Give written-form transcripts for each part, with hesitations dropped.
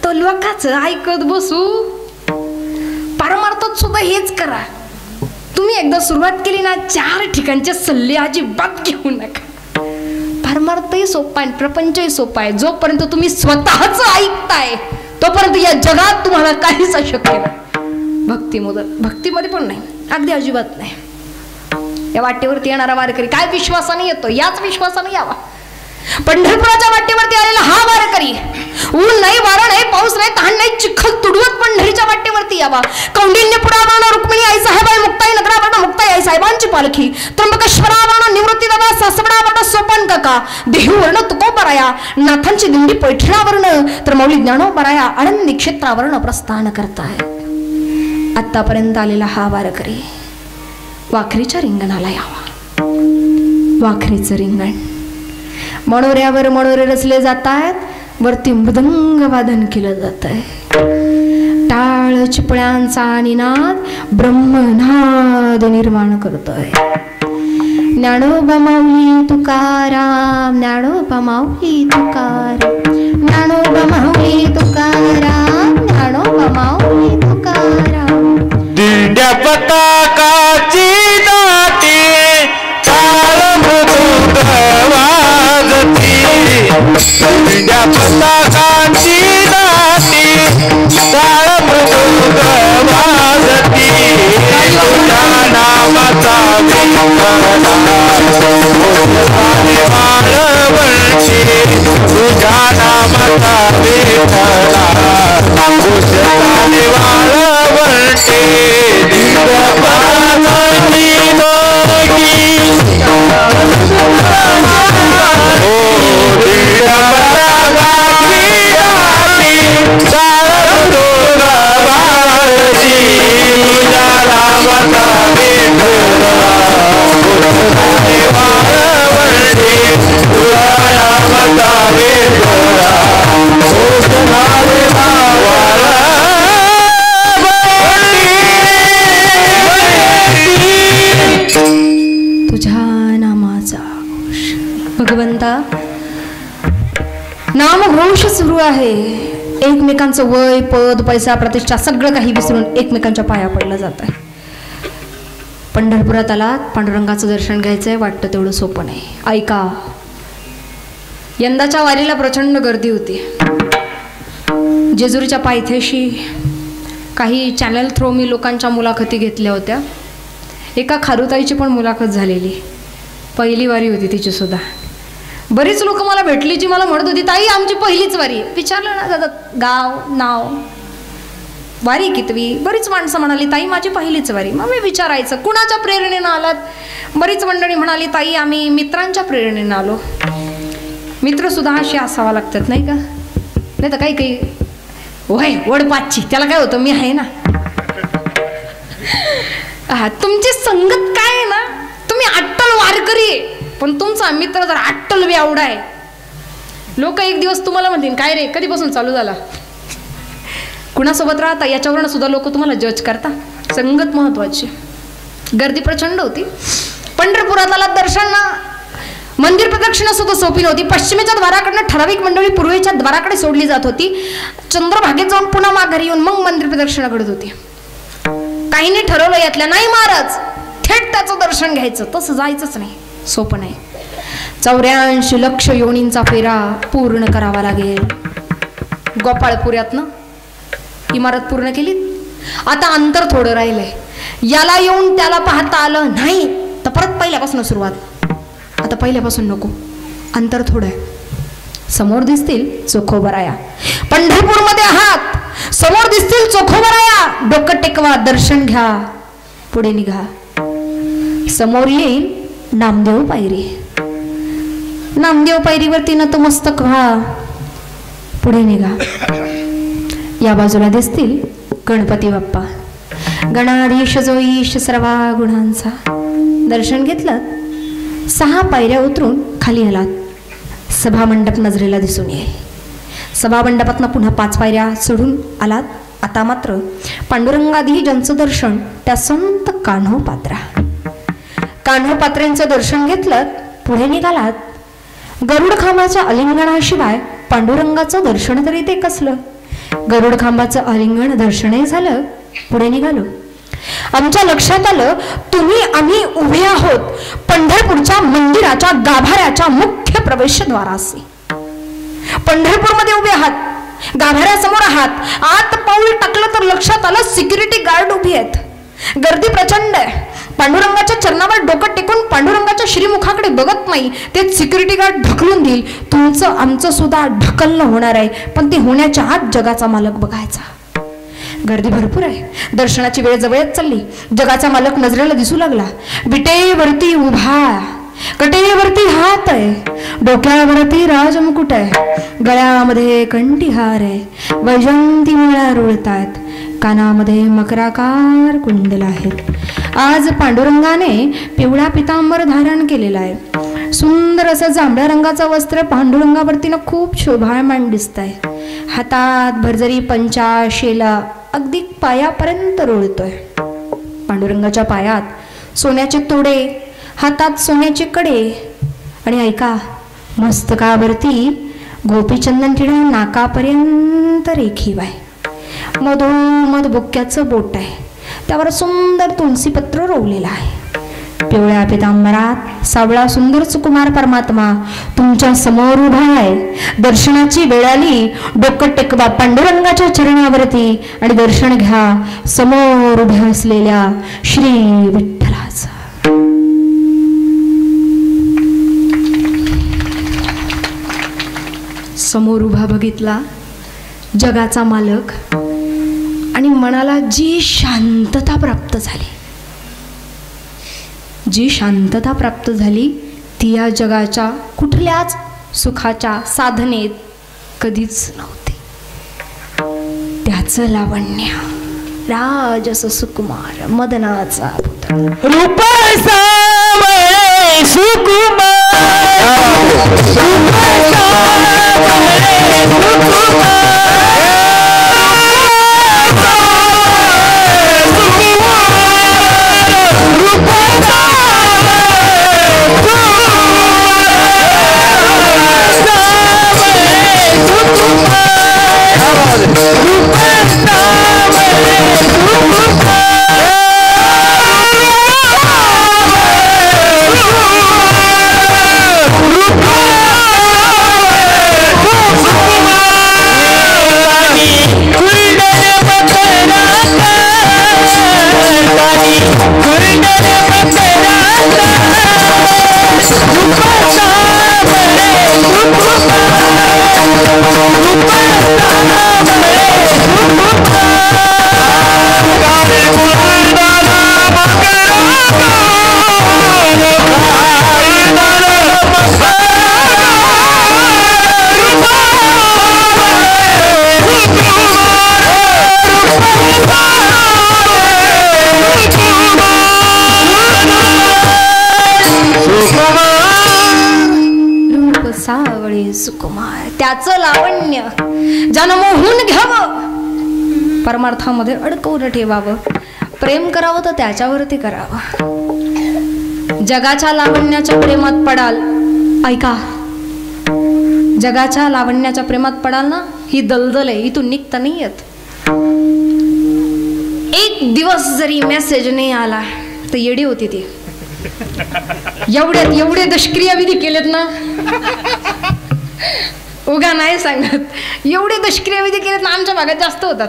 तो लोकांचं ऐकत बसू. परमार्थात सुद्धा हेच करा. तुम्ही एकदा सुरुवात केली ना, 4 ठिकाणचे सल्ले अजिबात घेऊ नका. परमार्थही सोपा आहे, प्रपंचही सोपा आहे. जोपर्यंत तुम्ही स्वतःच ऐकताय तोपर्यंत या जगात तुम्हाला काहीच अशक्य नाही. भक्तीमध्ये पण नाही, अगदी अजिबात नाही. या वाटेवरती येणारा वारकरी काय विश्वासाने येतो, याच विश्वासाने यावा. पंढरपुराच्या वाटेवरती आलेला हा वारकरी ऊन नाही, वारा नाही, पाऊस नाही, तहान नाही, चिखल तुडवत पंढरीच्या वाटेवरती यावा. कौंडिन्यपुरावरून रुक्मिणी आई साहेबाई, मुक्ताई नगरावरून मुक्ताई आई साहेबांची पालखी, त्र्यंबकेश्वरावरून निवृत्ती दादा, सासवडावरून सोपन काका, देहूवर्ण तुकोबराया, नाथांची दिंडी पैठणावरून तर मौली ज्ञानोबराया, आनंदी क्षेत्रावरून प्रस्थान करताय. आतापर्यंत आलेला हा वारकरी वाखरीच्या रिंगणाला यावा. वाखरीचं रिंगण, मनोऱ्यावर मनोरे रचले जातात, वरती मृदंग वादन केलं जात आहे. टाळ चिपळ्यांचा निनाद ब्रह्मनाद निर्माण करतोय. ज्ञानोबा माऊली तुकाराम, ज्ञानोबा माऊली तुकाराम, ज्ञानोबा माऊली तुकाराम, ज्ञानोबा माऊली तुकाराम. दिंड्या पताकाची दाटी टाळ मृदुंग वाजती, दिंड्या पताकाची दाटी टाळ मृदुंग वाजती. तुझ्या नामाचा वाळवंटी, तुझ्या नामाचा विठला वाळवंटी. भगवंता, नामघोष सुरू आहे. एकमेकांचं वय, पद, पैसा, प्रतिष्ठा सगळं काही विसरून एकमेकांच्या पाया पडलं जात आहे. पंढरपुरात आलात, पांडुरंगाचं दर्शन घ्यायचंय, वाटतं तेवढं सोपं नाही. ऐका, यंदाच्या वारीला प्रचंड गर्दी होती. जेजुरीच्या पायथ्याशी काही चॅनल थ्रू मी लोकांच्या मुलाखती घेतल्या होत्या. एका खारुताईची पण मुलाखत झालेली, पहिली वारी होती तिची सुद्धा. बरीच लोक मला भेटली जी मला म्हणत होती, ताई आमची पहिलीच वारी. विचारलं ना दादा गाव, नाव, वारी कितवी? बरीच माणसं म्हणाली ताई माझी पहिलीच वारी. मग मी विचारायचं कुणाच्या प्रेरणेनं आलात? बरीच मंडळी म्हणाली ताई आम्ही मित्रांच्या प्रेरणेनं आलो. मित्र सुद्धा असे असावा लागतात नाही का? नाही तर काही काही वय वडपाची, त्याला काय होतं मी आहे ना. तुमची संगत काय आहे ना, तुम्ही अट्टल वारकरी आहे पण तुमचा मित्र जर अट्टल बेवडा आहे. लोक एक दिवस तुम्हाला म्हणतील काय रे कधीपासून चालू झाला, कुणासोबत राहता, याच्यावरून सुद्धा लोक तुम्हाला जज करता. संगत महत्वाची. गर्दी प्रचंड होती. पंढरपुरात आला दर्शन, मंदिर प्रदक्षिणा सुद्धा सोपी नव्हती. पश्चिमेच्या द्वाराकडनं ठराविक मंडळी पूर्वेच्या द्वाराकडे सोडली जात होती. चंद्रभागेत जाऊन पुन्हा माघारी येऊन मग मंदिर प्रदक्षिणा घडत होती. काहींनी ठरवलं यातल्या नाही महाराज थेट त्याचं दर्शन घ्यायचं, तसं जायचंच नाही, सोपं नाही. 84 लक्ष योनींचा फेरा पूर्ण करावा लागेल. गोपाळपुऱ्यातनं इमारत पूर्ण केली, आता अंतर थोडं राहिलंय. याला येऊन त्याला पाहता आलं नाही तर परत पहिल्यापासून सुरुवात. आता पहिल्यापासून नको, अंतर थोडं आहे. समोर दिसतील चोखोबराया, पंढरपूरमध्ये आहात, समोर दिसतील चोखोबराया, डोकं टेकवा, दर्शन घ्या, पुढे निघा. समोर येईल नामदेव पायरी, नामदेव पायरीवरती नतमस्तक व्हा, पुढे निघा. या बाजूला दिसतील गणपती बाप्पा, गणाधीश जो ईश सर्वा गुणांचा. दर्शन घेतलं, 6 पायऱ्या उतरून खाली आलात. सभामंडप नजरेला दिसून येईल. सभामंडपातनं पुन्हा 5 पायऱ्या चढून आलात. आता मात्र पांडुरंगादी ज्यांचं दर्शन त्या संत कान्होपात्रा, कान्होपात्र्यांचं दर्शन घेतलं, पुढे निघालात. गरुड खांबाच्या अलिंगणाशिवाय पांडुरंगाचं दर्शन तरी ते कसलं. गरुड खांबाचं आलिंगन दर्शनही झालं. पुढे निघालो. आमच्या लक्षात आलं तुम्ही आम्ही उभे आहोत पंढरपूरच्या मंदिराच्या गाभाऱ्याच्या मुख्य प्रवेशद्वाराशी. पंढरपूरमध्ये उभे आहात, गाभाऱ्यासमोर आहात. आत पाऊल टाकलं तर लक्षात आलं सिक्युरिटी गार्ड उभी आहेत. गर्दी प्रचंड आहे. पांडुरंगाच्या चरणावर डोकं टेकून पांडुरंगाच्या श्रीमुखाकडे बघत नाही, ते सिक्युरिटी गार्ड ढकलून देईल. तुमचं आमचं सुद्धा ढकलणं होणार आहे, पण ते होण्याच्या आत जगाचा मालक बघायचा. गर्दी भरपूर आहे. दर्शनाची वेळ जवळच चालली. जगाचा मालक नजरेला दिसू लागला. विटेवरती उभा, कटेवरती हात आहे, डोक्यावरती राजमुकुट आहे, गळ्यामध्ये कंठीहार आहे, वैजंती माळा रुळतायत, कानामध्ये मकराकार कुंडल आहेत. आज पांडुरंगाने पिवळा पितांबर धारण केलेला आहे. सुंदर असं जांभळ्या रंगाचं वस्त्र पांडुरंगावरती खूप शोभायमान दिसत आहे. हातात भरजरी पंचा शेला अगदी पायापर्यंत रुळतोय. पांडुरंगाच्या पायात सोन्याचे तोडे, हातात सोन्याचे कडे, आणि ऐका मस्तकावरती गोपीचंदन टिळा नाकापर्यंत रेखीव आहे. मधोमध बुक्क्याचं बोट आहे, त्यावर सुंदर तुलसीपत्र रोवलेलं आहे. पिवळ्या पितांबरात सावळा सुंदर सुकुमार परमात्मा तुमच्या समोर उभा आहे. दर्शनाची वेळ आली, डोकं टेकवा पांडुरंगाच्या चरणावरती आणि दर्शन घ्या समोर उभ्या असलेल्या श्री विठ्ठलाचं. समोर उभा बघितला जगाचा मालक, आणि मनाला जी शांतता प्राप्त झाली, जी शांतता प्राप्त झाली ती या जगाच्या कुठल्याच सुखाच्या साधनेत कधीच नव्हती. त्याचं लावण्य राजस सुकुमार मदनाचा रूप सावळे सुकुमार, रूप सावळे सुकुमार, सुकुमार, त्याचं लावण्य ज्यानं मोहून घ्यावं, परमार्थामध्ये अडकवून ठेवावं, प्रेम करावं तर त्याच्यावरती करावं. जगाच्या लावण्याच्या प्रेमात पडाल, ऐका, जगाच्या लावण्याच्या प्रेमात पडाल ना, ही दलदल आहे, इथून निघता नाही येत. एक दिवस जरी मेसेज नाही आला तर येडी होती ती. एवढे दुष्क्रिया विधी केलेत ना, उगा नाही सांगत, एवढे दुष्क्रिया विधी केलेत ना, आमच्या भागात जास्त होतात.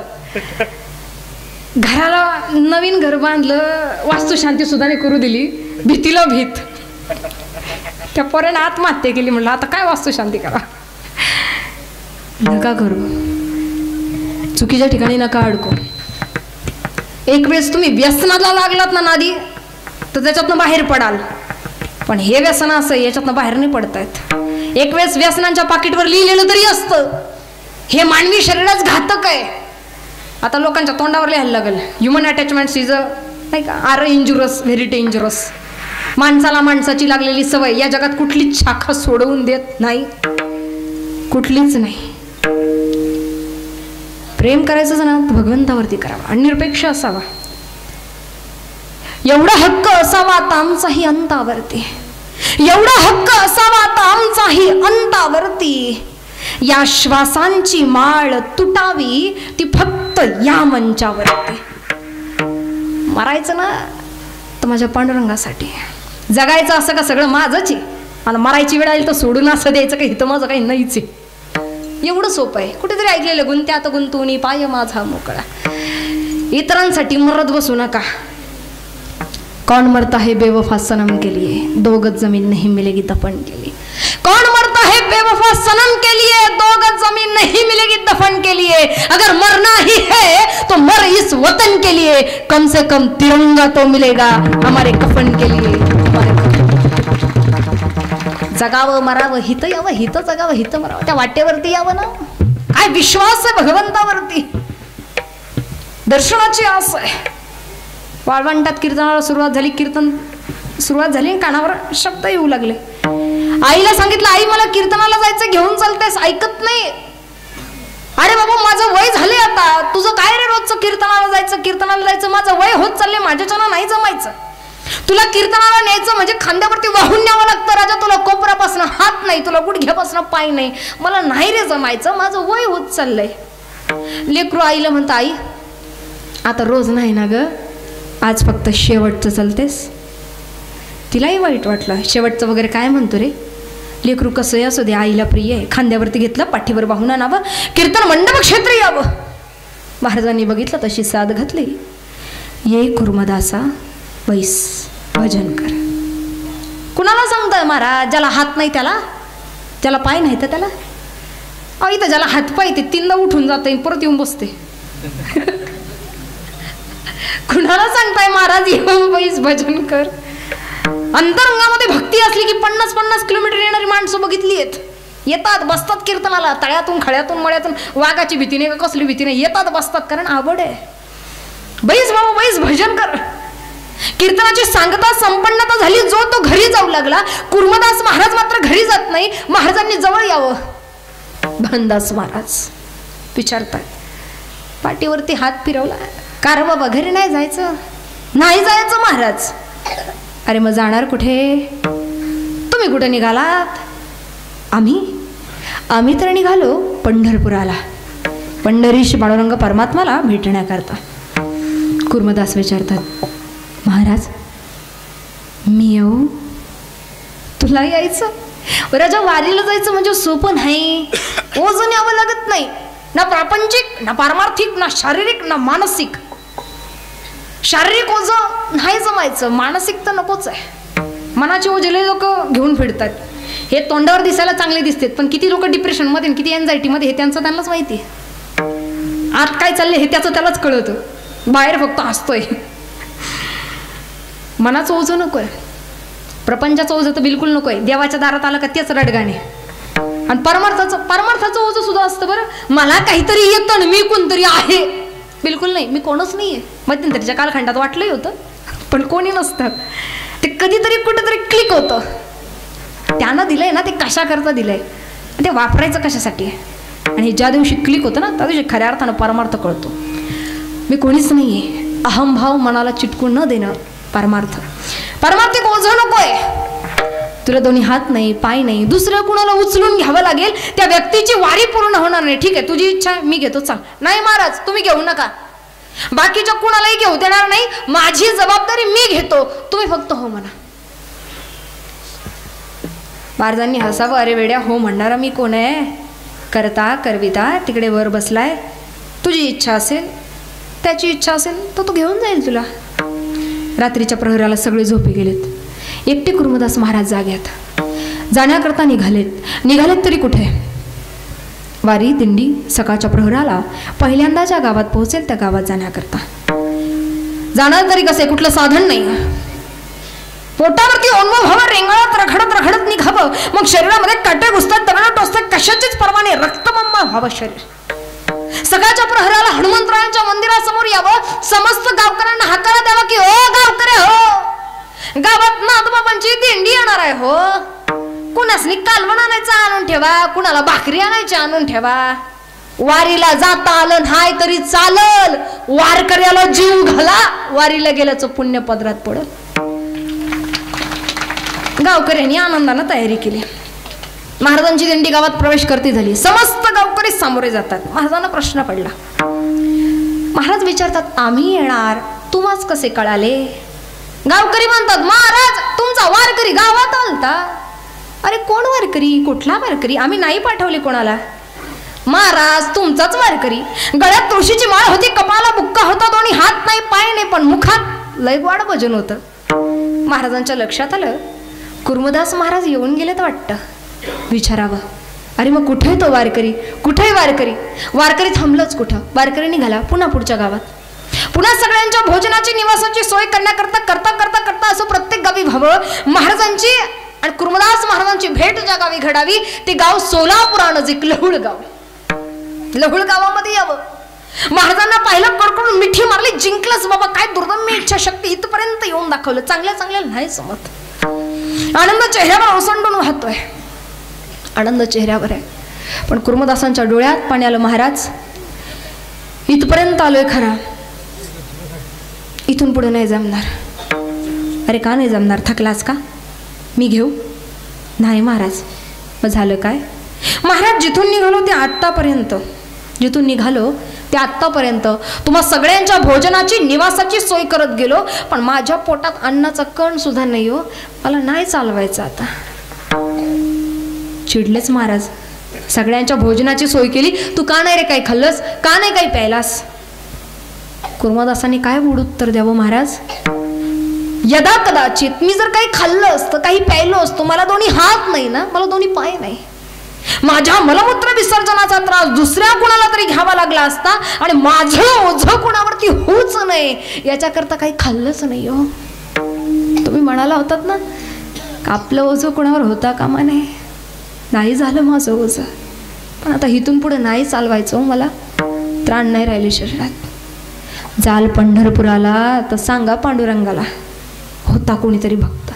घराला नवीन घर बांधलं, वास्तुशांती सुद्धा नाही करू दिली, भीतीला भीत, त्या पोराने आत्महत्या केली. म्हणलं आता काय वास्तुशांती करा, नका करू, चुकीच्या ठिकाणी नका अडकू. एक वेळेस तुम्ही व्यसनाला लागलात ना नादी, तर त्याच्यातनं बाहेर पडाल. पण हे व्यसन असं, याच्यातनं बाहेर नाही पडतायत. एक वेळेस व्यसनांच्या पाकिटवर लिहिलेलं तरी असतं, हे मानवी शरीराच घातक आहे. आता लोकांच्या तोंडावर लिहायला लागल, ह्युमन अटॅचमेंट्स इज अ, नाही का, आर इंजुरस, व्हेरी डेंजरस. माणसाला माणसाची लागलेली सवय या जगात कुठलीच शाखा सोडवून देत नाही, कुठलीच नाही. प्रेम करायचं ना भगवंतावरती करावा आणि निरपेक्ष असावा. एवढा हक्क असावा आता आमचाही अंतावरती, एवढा हक्क असावा आता आमचाही अंतावरती. या श्वासांची माळ तुटावी ती फक्त या मंचावरती. मरायचं ना तर माझ्या पांडुरंगासाठी. जगायचं असं का सगळं माझंच आहे. मला मरायची वेळ आली तर सोडून असं द्यायचं काही तर माझं काही नाहीच आहे. एवढं सोपं आहे. कुठेतरी ऐकलेलं गुंत्यात गुंतवणी पाय माझा मोकळा. इतरांसाठी मरत बसू नका. कौन मरता है बेवफा सनम के लिए, 2 गज जमीन नहीं मिलेगी दफन के लिए. कौन मरता है बेवफा सनम के लिए, 2 गज जमीन नहीं मिलेगी दफन के लिए. अगर मरना ही है तो मर इस वतन के लिए, कम से कम तिरंगा तो मिलेगा हमारे कफन के लिए. जगावं मरावं हित यावं, हित जगावं हित मरावं, त्या वाटेवरती यावं ना. काय विश्वास आहे भगवंतावरती. दर्शनाची आस आहे. वाळवंटात कीर्तनाला सुरुवात झाली. कीर्तन सुरुवात झाली, कानावर शब्द येऊ लागले. आईला सांगितलं, आई मला कीर्तनाला जायचं, घेऊन चालतेस. ऐकत नाही. अरे बाबा माझं वय झाले आता, तुझं काय रे रोजचं कीर्तनाला जायचं. माझं वय होत चालले, माझ्याच्यानं नाही जमायचं. तुला कीर्तनाला न्यायचं म्हणजे खांद्यावरती वाहून न्यावं लागतं. राजा तुला कोपरापासून हात नाही, तुला गुडघ्यापासून पाय नाही. मला नाही रे जमायचं, माझं वय होत चाललंय. लेकरू आईला म्हणतं, आई आता रोज नाही ना ग, आज फक्त शेवटचं चालतेस. तिलाही वाईट वाटलं. शेवटचं वगैरे काय म्हणतो रे. लेकरू कसं असू दे, आईला प्रिय आहे. खांद्यावरती घेतलं, पाठीवर वाहून आणावं, कीर्तन मंडप क्षेत्री यावं. महाराजांनी बघितलं, तशी साथ घातली. ये कुर्मदासा बैस भजन कर. कुणाला सांगताय महाराज? ज्याला हात नाही त्याला, ज्याला पाय नाही तर त्याला. अहो इथं ज्याला हात पाय ते 3ला उठून जाते, परत येऊन बसते. कुणाला सांगताय महाराज येऊन बैस भजन कर? अंतरंगामध्ये भक्ती असली की 50-50 किलोमीटर येणारी माणसं बघितली आहेत. येतात बसतात कीर्तनाला, तळ्यातून खळ्यातून मळ्यातून. वाघाची भीती नाही का कसली भीती नाही, येतात बसतात, कारण आवड आहे. बैस बाबा बैस भजन कर. कीर्तनाची सांगता संपन्नता झाली. जो तो घरी जाऊ लागला. कुर्मदास महाराज मात्र घरी जात नाही. महाराजांनी जवळ यावं. भानदास महाराज विचारतात, पाठीवरती हात फिरवला, का रे बाबा घरी नाही जायचं? नाही जायचं महाराज. अरे मग जाणार कुठे? तुम्ही कुठे निघालात? आम्ही तर निघालो पंढरपुराला, पंढरीश पांडुरंग परमात्माला भेटण्याकरता. कुर्मदास विचारतात, महाराज मी येऊ? तुला यायचं? राजा वारीला जायचं म्हणजे सोपं नाही. ओझं न्यावं लागत नाही, ना प्रापंचिक ना पारमार्थिक ना शारीरिक ना मानसिक. शारीरिक ओझं नाही जमायचं, मानसिक तर नकोच आहे. मनाचे ओझेले लोक घेऊन फिरतात. हे तोंडावर दिसायला चांगले दिसतात, पण किती लोक डिप्रेशनमध्ये किती एन्झायटीमध्ये हे त्यांचं त्यांनाच माहिती आहे. आत काय चाललंय हे त्याचं त्यालाच कळतं, बाहेर फक्त हसतोय. मनाचं ओझं नकोय, प्रपंचाचं ओझं तर बिलकुल नकोय. देवाच्या दारात आलं का तेच रडगाणे. आणि परमार्थाचं ओझं सुद्धा असतं बरं. मला काहीतरी येतं ना, मी कोणतरी आहे. बिलकुल नाही, मी कोणच नाही आहे. मध्यंतरीच्या कालखंडात वाटलंही होतं, पण कोणी नसतं. ते कधीतरी कुठेतरी क्लिक होतं. त्यानं दिलंय ना, ते कशाकरता दिलंय, ते वापरायचं कशासाठी आहे. आणि ज्या दिवशी क्लिक होतं ना, त्या दिवशी खऱ्या अर्थानं परमार्थ कळतो. मी कोणीच नाही आहे. अहमभाव मनाला चिटकून न देणं परमार्थिक ओझं नकोय. तुला दोन्ही हात नाही पाय नाही, दुसरं कुणाला उचलून घ्यावं लागेल, त्या व्यक्तीची वारी पूर्ण होणार नाही. ठीक आहे तुझी इच्छा आहे, मी घेतो, चाल. नाही महाराज तुम्ही घेऊ नका, बाकीच्या कुणालाही घेऊ देणार नाही. माझी जबाबदारी मी घेतो, तुम्ही फक्त हो म्हणा. महाराजांनी हसावं, अरे वेड्या हो म्हणणारा मी कोण आहे? करता करविता तिकडे वर बसलाय. तुझी इच्छा असेल, त्याची इच्छा असेल तर तो घेऊन जाईल तुला. रात्रीच्या प्रहराला सगळे झोपे गेलेत. एकटे कुर्मदास महाराज जाग्यात. जाण्याकरता निघालेत तरी कुठे? वारी दिंडी सकाळच्या प्रहराला पहिल्यांदा ज्या गावात पोहोचेल त्या गावात जाण्याकरता. जाणार तरी कसे? कुठलं साधन नाही. पोटावरती ओन्म व्हावं, रेंगाळत रखडत निघावं. मग शरीरामध्ये काटे घुसतात, दगड टोचतात, कशाचीच परवाने रक्तमंमा व्हावं शरीर. सकाळच्या प्रहराला हनुमंतरायांच्या मंदिरासमोर यावं. समस्त गावकऱ्यांना हाकारा द्यावा की ओ गावकरे हो, गावात नाथबाबांची दिंडी येणार आहे हो. कुणासनी कालवण आणायचं आणून ठेवा, कुणाला भाकरी आणायची आणून ठेवा. वारीला जाता आलं नाही तरी चालल, वारकऱ्याला जीव घाला, वारीला गेल्याचं पुण्य पदरात पडल. गावकऱ्यांनी आनंदानं तयारी केली. महाराजांची दिंडी गावात प्रवेश करती झाली. समस्त गावकरी सामोरे जातात. महाराजांना प्रश्न पडला. महाराज विचारतात, आम्ही येणार तुम्हाच कसे कळाले? गावकरी म्हणतात, महाराज तुमचा वारकरी गावात आलता. अरे कोण वारकरी? कुठला वारकरी? आम्ही नाही पाठवले कोणाला. महाराज तुमचाच वारकरी. गळ्यात तुळशीची माळ होती, कपाळाला बुक्का होता, दोन्ही हात नाही पाय नाही, पण मुखात लय वाड भजन होतं. महाराजांच्या लक्षात आलं, कुर्मदास महाराज येऊन गेलेत वाटतं. विचारावं, अरे मग कुठे तो वारकरी? कुठे वारकरी? वारकरी थांबलंच कुठं? वारकरी निघाला पुन्हा पुढच्या गावात. पुन्हा सगळ्यांच्या भोजनाची निवासाची सोय करण्याकरता करता करता करता असं प्रत्येक गावी व्हावं. महाराजांची आणि कुर्मदास महाराजांची भेट ज्या गावी घडावी ते गाव सोलापुरानजीक लहुळ गाव. लहुळ गावामध्ये यावं. महाराजांना पाहिलं, कडकडून मिठी मारली, जिंकलंच बाबा. काय दुर्दम्य इच्छाशक्ती, इथपर्यंत येऊन दाखवलं. चांगल्या चांगल्या नाही समत. आनंद चेहऱ्यावर ओसंडून वाहतोय. आनंद चेहऱ्यावर आहे, पण कुर्मदासांच्या डोळ्यात पाणी आलं. महाराज इथपर्यंत आलोय खरा, इथून पुढे नाही जमणार. अरे का नाही जमणार? थकलास का? मी घेऊ? नाही महाराज. मग झालं काय? महाराज जिथून निघालो ते आत्तापर्यंत, जिथून निघालो ते आत्तापर्यंत तुम्हा सगळ्यांच्या भोजनाची निवासाची सोय करत गेलो, पण माझ्या पोटात अन्नाचा कण सुद्धा नाही हो. मला नाही चालवायचं आता. चिडलेच महाराज. सगळ्यांच्या भोजनाची सोय केली, तू का नाही रे काही खाल्लंस? का नाही काही प्यायलास? कुर्मदासांनी काय मूड उत्तर द्यावं महाराज? यदा कदाचित मी जर काही खाल्लं असतं, काही प्यायलो असतो, मला दोन्ही हात नाही ना, मला दोन्ही पाय नाही, माझ्या मलमूत्र विसर्जनाचा त्रास दुसऱ्या कुणाला तरी घ्यावा लागला असता आणि माझं ओझं कुणावरती होऊच नये याच्याकरता काही खाल्लंच नाही हो. तुम्ही म्हणाला होतात ना, आपलं ओझं कुणावर होता कामा नये. नाही झालं माझं ओझं, पण आता इथून पुढे नाही चालवायचं हो. मला त्राण नाही राहिले शरीरात. जाल पंढरपुराला तर सांगा पांडुरंगाला, होता कोणीतरी भक्त.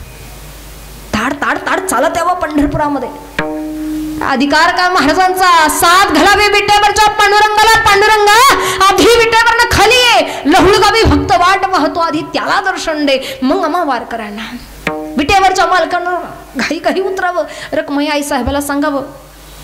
ताड ताड ताड चालत यावं पंढरपुरामध्ये. अधिकार काय महाराजांचा? साथ घालावे विटेवरच्या पांडुरंगाला. पांडुरंगा आधी विटेवरनं खाली ये. लहुळ गावी भक्त वाट पाहतो, आधी त्याला दर्शन दे, मग आम्हा वारकऱ्यांना. विटेवरच्या मालकांना घाई घाई उतरावं. रखमाई आई साहेबाला सांगावं,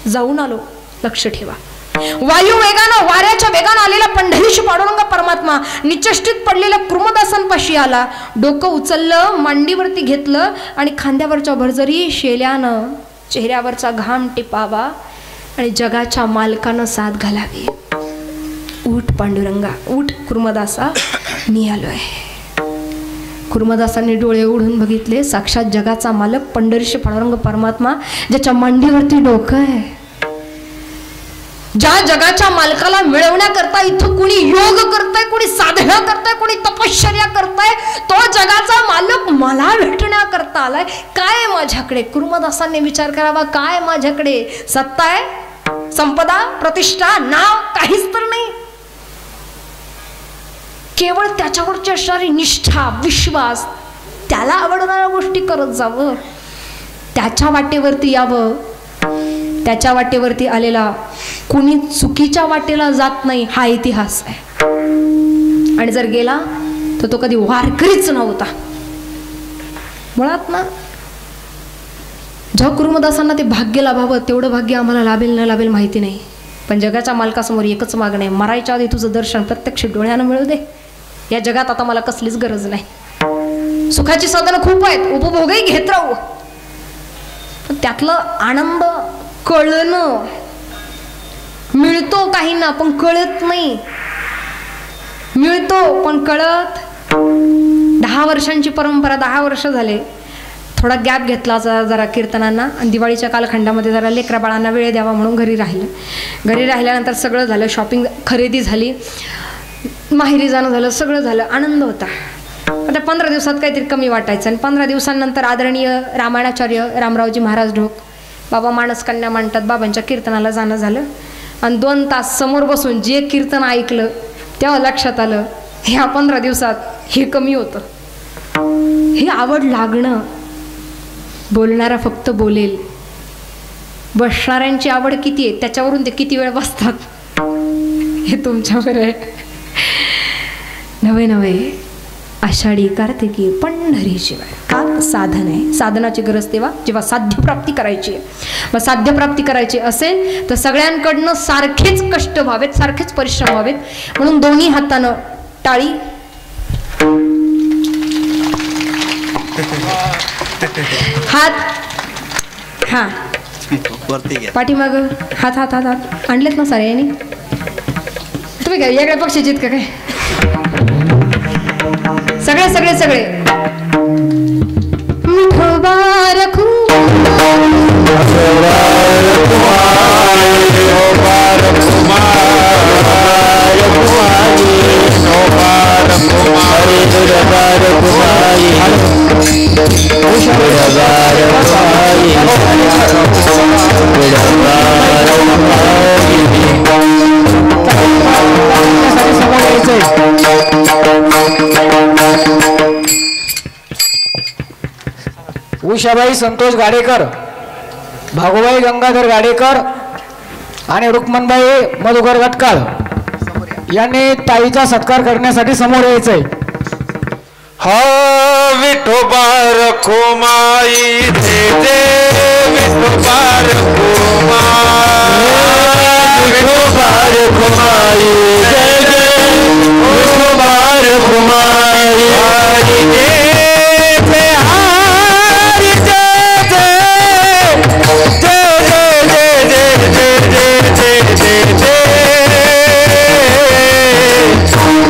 जाऊन आलो, लक्ष ठेवा. वायू वेगानं, वाऱ्याच्या वेगानं आलेला पंढरीशी पांडुरंग परमात्मा निचष्टित पडलेल्या कुर्मदासांपाशी आला. डोकं उचललं, मांडीवरती घेतलं आणि खांद्यावरच्या भरजरी शेल्यानं चेहऱ्यावरचा घाम टिपावा आणि जगाच्या मालकानं साथ घालावी. उठ पांडुरंगा, उठ कुर्मदासा, मी आलोय. कुर्मदासांनी डोळे उघडून बघितले. साक्षात जगाचा मालक पंढरीशी पांडुरंग परमात्मा, ज्याच्या मांडीवरती डोकं आहे. ज्या जगाच्या मालकाला मिळवण्याकरता इथं कुणी योग करताय, कुणी साधना करताय, कुणी तपश्चर्या करताय, तो जगाचा मालक मला भेटण्याकरता आलाय. काय माझ्याकडे? कुर्मदासांनी विचार करावा, काय माझ्याकडे? सत्ता आहे, संपदा, प्रतिष्ठा, नाव, काहीच तर नाही. केवळ त्याच्यावरची असणारी निष्ठा, विश्वास, त्याला आवडणाऱ्या गोष्टी करत जावं, त्याच्या वाटेवरती यावं. त्याच्या वाटेवरती आलेला कुणी चुकीच्या वाटेला जात नाही, हा इतिहास आहे. आणि जर गेला तर तो कधी वारकरीच नव्हता. मुळात ना, जेव्हा कुर्मदासांना ते भाग्य लाभावं तेवढं भाग्य आम्हाला लाभेल न लाभेल माहिती नाही, पण जगाच्या मालकासमोर एकच मागणं आहे, मरायच्या आधी तुझं दर्शन प्रत्यक्ष डोळ्यानं मिळू दे. या जगात आता मला कसलीच गरज नाही. सुखाची साधनं खूप आहेत, उपभोगही घेत राहू, पण त्यातलं आनंद कळणं मिळतो काहींना, पण कळत नाही. मिळतो पण कळत. 10 वर्षांची परंपरा, 10 वर्ष झाले. थोडा गॅप घेतला जरा कीर्तनांना, आणि दिवाळीच्या कालखंडामध्ये जरा लेकरा बाळांना वेळ द्यावा म्हणून घरी राहिलं. घरी राहिल्यानंतर सगळं झालं, शॉपिंग, खरेदी झाली, माहेरी जाणं झालं, सगळं झालं, आनंद होता. आता 15 दिवसात काहीतरी कमी वाटायचं. आणि 15 दिवसांनंतर आदरणीय रामायणाचार्य रामरावजी महाराज ढोक बाबा मानसकन्या मांडतात, बाबांच्या कीर्तनाला जाणं झालं. आणि 2 तास समोर बसून जे कीर्तन ऐकलं तेव्हा लक्षात आलं, ह्या 15 दिवसात हे कमी होतं. हे आवड लागणं. बोलणारा फक्त बोलेल, बसणाऱ्यांची आवड किती आहे त्याच्यावरून ते किती वेळ बसतात हे तुमच्यावर आहे. नवे नवे आषाढी कार्तिकी पंढरीशिवाय का साधन आहे. साधनाची गरज तेव्हा जेव्हा साध्यप्राप्ती करायची आहे. मग साध्यप्राप्ती करायची असेल तर सगळ्यांकडनं सारखेच कष्ट व्हावेत, सारखेच परिश्रम व्हावेत. म्हणून दोन्ही हातानं टाळी, हात, हा पाठीमाग, हात हात हात हात आणलेत ना सारे यांनी. तुम्ही काय वेगळ्या पक्षाचे आहेत का काय? सगळे सगळे सगळे विठोबा रखू उषाबाई संतोष गाडेकर, भागोबाई गंगाधर गाडेकर आणि रुक्मणबाई मधुकर गटकाळ यांनी ताईचा सत्कार करण्यासाठी समोर यायचंय. हा विठोबा रखो माई दे दे, विठोबा रखो माई, विठोबा रखो माई दे दे, विठोबा रखो माई हरि दे दे, हरि दे दे, दे दे दे दे दे दे दे दे,